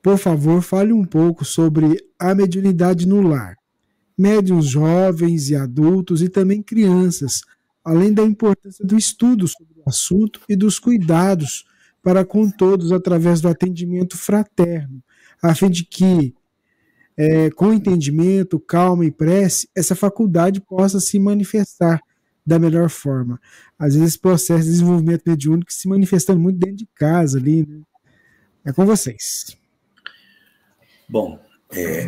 por favor, fale um pouco sobre a mediunidade no lar. Médiuns jovens e adultos e também crianças, além da importância do estudo sobre o assunto e dos cuidados para com todos através do atendimento fraterno, a fim de que, com entendimento, calma e prece, essa faculdade possa se manifestar da melhor forma. Às vezes, esse processo de desenvolvimento mediúnico se manifestando muito dentro de casa ali, né? É com vocês. Bom,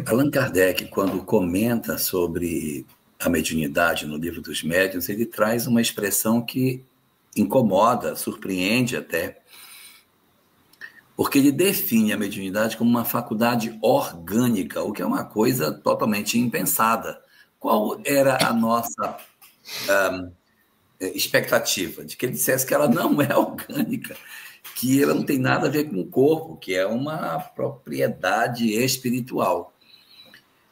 Allan Kardec, quando comenta sobre a mediunidade no Livro dos Médiuns, ele traz uma expressão que incomoda, surpreende até, porque ele define a mediunidade como uma faculdade orgânica, o que é uma coisa totalmente impensada. Qual era a nossa expectativa? De que ele dissesse que ela não é orgânica, que ela não tem nada a ver com o corpo, que é uma propriedade espiritual.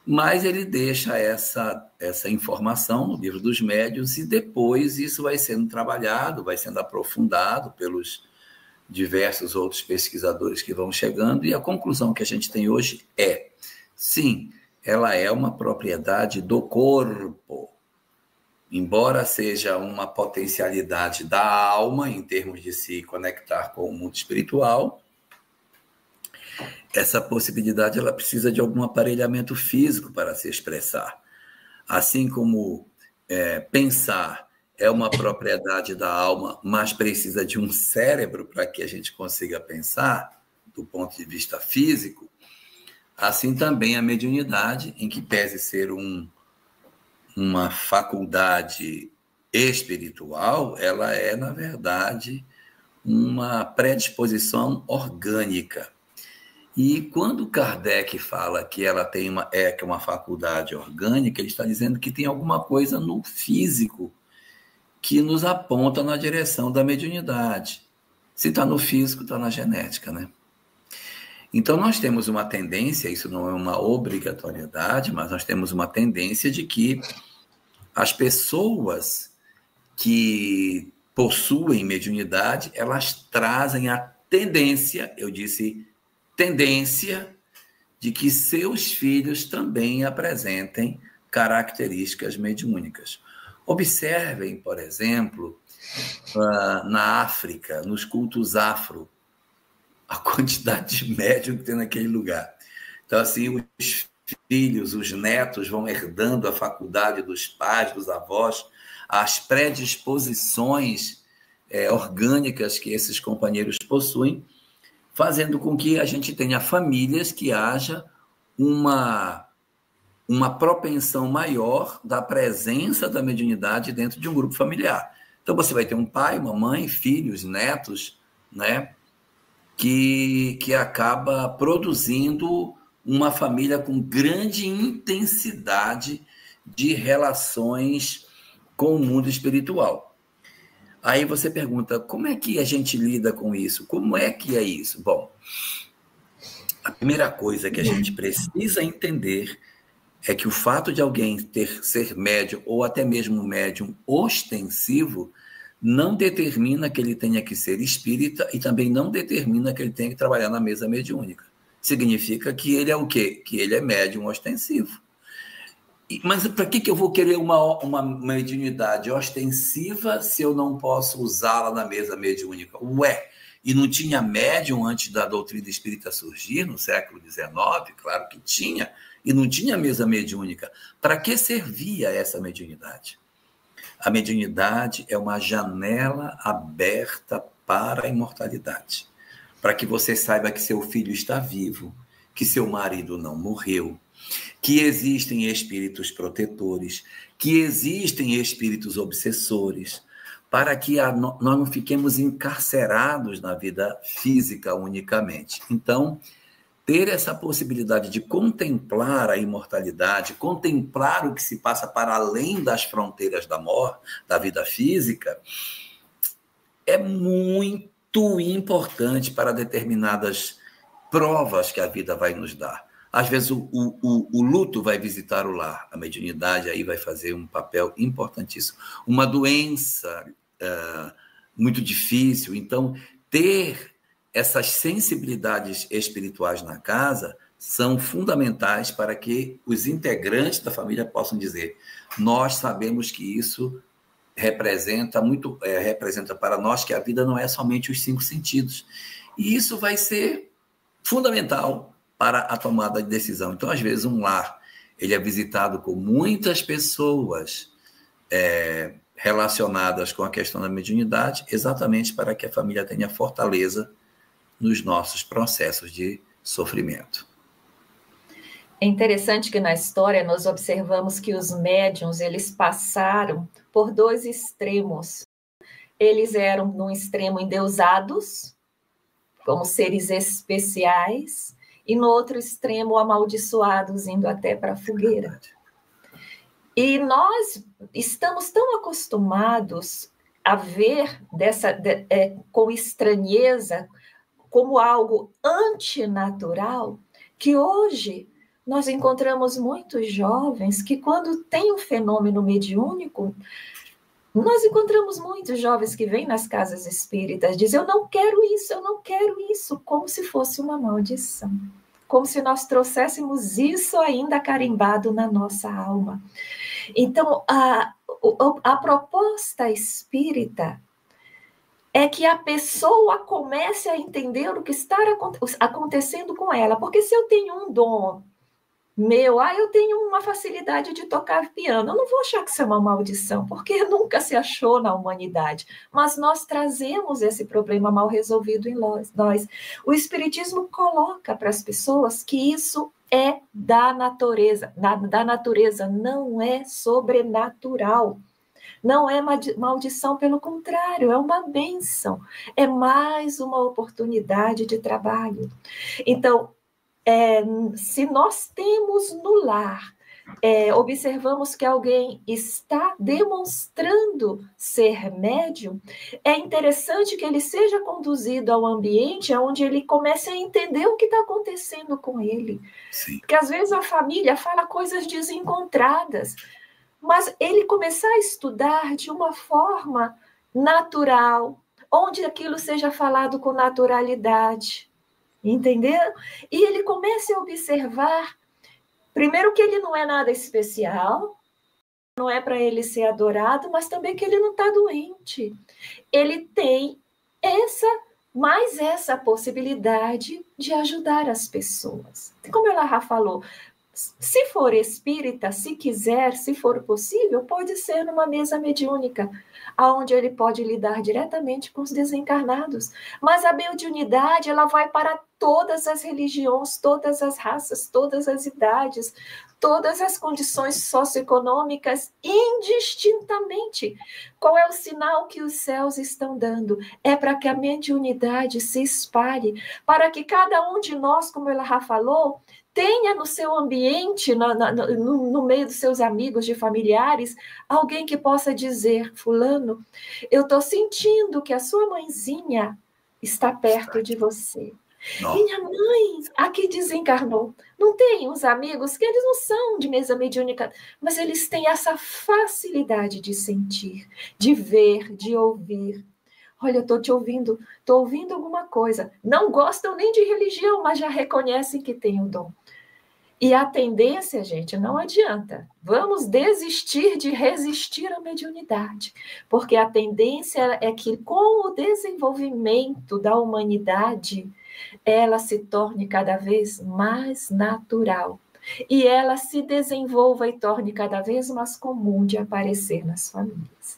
Mas ele deixa essa informação no Livro dos Médiuns e depois isso vai sendo trabalhado, vai sendo aprofundado pelos diversos outros pesquisadores que vão chegando, e a conclusão que a gente tem hoje é, sim, ela é uma propriedade do corpo, embora seja uma potencialidade da alma, em termos de se conectar com o mundo espiritual, essa possibilidade ela precisa de algum aparelhamento físico para se expressar. Assim como pensar é uma propriedade da alma, mas precisa de um cérebro para que a gente consiga pensar, do ponto de vista físico, assim também a mediunidade, em que pese ser uma faculdade espiritual, ela é, na verdade, uma predisposição orgânica. E quando Kardec fala que ela tem uma faculdade orgânica, ele está dizendo que tem alguma coisa no físico que nos aponta na direção da mediunidade. Se está no físico, está na genética, né? Então, nós temos uma tendência, isso não é uma obrigatoriedade, mas nós temos uma tendência de que as pessoas que possuem mediunidade, elas trazem a tendência, eu disse tendência, de que seus filhos também apresentem características mediúnicas. Observem, por exemplo, na África, nos cultos afro, a quantidade de médium que tem naquele lugar. Então, assim, os filhos, os netos vão herdando a faculdade dos pais, dos avós, as predisposições orgânicas que esses companheiros possuem, fazendo com que a gente tenha famílias que haja uma propensão maior da presença da mediunidade dentro de um grupo familiar. Então, você vai ter um pai, uma mãe, filhos, netos, né, que acaba produzindo uma família com grande intensidade de relações com o mundo espiritual. Aí você pergunta, como é que a gente lida com isso? Como é que é isso? Bom, a primeira coisa que a gente precisa entender é que o fato de alguém ser médium ou até mesmo médium ostensivo não determina que ele tenha que ser espírita e também não determina que ele tenha que trabalhar na mesa mediúnica. Significa que ele é o quê? Que ele é médium ostensivo. Mas para que eu vou querer uma mediunidade ostensiva se eu não posso usá-la na mesa mediúnica? Ué, e não tinha médium antes da doutrina espírita surgir, no século XIX? Claro que tinha. E não tinha mesa mediúnica. Para que servia essa mediunidade? A mediunidade é uma janela aberta para a imortalidade. Para que você saiba que seu filho está vivo, que seu marido não morreu, que existem espíritos protetores, que existem espíritos obsessores, para que nós não fiquemos encarcerados na vida física unicamente. Então, ter essa possibilidade de contemplar a imortalidade, contemplar o que se passa para além das fronteiras da vida física, é muito importante para determinadas provas que a vida vai nos dar. Às vezes o luto vai visitar o lar, a mediunidade aí vai fazer um papel importantíssimo. Uma doença muito difícil, então ter essas sensibilidades espirituais na casa são fundamentais para que os integrantes da família possam dizer: nós sabemos que isso representa para nós que a vida não é somente os 5 sentidos. E isso vai ser fundamental para a tomada de decisão. Então, às vezes, um lar ele é visitado com muitas pessoas relacionadas com a questão da mediunidade, exatamente para que a família tenha fortaleza nos nossos processos de sofrimento. É interessante que na história nós observamos que os médiuns, eles passaram por 2 extremos. Eles eram, num extremo, endeusados, como seres especiais, e no outro extremo, amaldiçoados, indo até para a fogueira. E nós estamos tão acostumados a ver com estranheza, como algo antinatural, que hoje nós encontramos muitos jovens que, quando tem um fenômeno mediúnico, nós encontramos muitos jovens que vêm nas casas espíritas, dizem: eu não quero isso, como se fosse uma maldição. Como se nós trouxéssemos isso ainda carimbado na nossa alma. Então, a proposta espírita é que a pessoa comece a entender o que está acontecendo com ela. Porque se eu tenho um dom eu tenho uma facilidade de tocar piano, eu não vou achar que isso é uma maldição, porque nunca se achou na humanidade. Mas nós trazemos esse problema mal resolvido em nós. O Espiritismo coloca para as pessoas que isso é da natureza, não é sobrenatural. Não é maldição, pelo contrário, é uma bênção, é mais uma oportunidade de trabalho. Então, se nós temos no lar, observamos que alguém está demonstrando ser médium, é interessante que ele seja conduzido ao ambiente onde ele comece a entender o que está acontecendo com ele. Sim. Porque às vezes a família fala coisas desencontradas, mas ele começar a estudar de uma forma natural, onde aquilo seja falado com naturalidade. Entenderam? E ele começa a observar, primeiro, que ele não é nada especial, não é para ele ser adorado, mas também que ele não está doente. Ele tem essa possibilidade de ajudar as pessoas. Como ela já falou, se for espírita, se quiser, se for possível, pode ser numa mesa mediúnica, onde ele pode lidar diretamente com os desencarnados. Mas a mediunidade, ela vai para todas as religiões, todas as raças, todas as idades, todas as condições socioeconômicas, indistintamente. Qual é o sinal que os céus estão dando? É para que a mediunidade se espalhe, para que cada um de nós, como ela já falou, tenha no seu ambiente, no meio dos seus amigos, de familiares, alguém que possa dizer: fulano, eu estou sentindo que a sua mãezinha está perto de você. Não. Minha mãe aqui desencarnou. Não tem uns amigos que eles não são de mesa mediúnica, mas eles têm essa facilidade de sentir, de ver, de ouvir. Olha, eu estou ouvindo alguma coisa. Não gostam nem de religião, mas já reconhecem que tem o dom. E a tendência, gente, não adianta. Vamos desistir de resistir à mediunidade, porque a tendência é que, com o desenvolvimento da humanidade, ela se torne cada vez mais natural e ela se desenvolva e torne cada vez mais comum de aparecer nas famílias.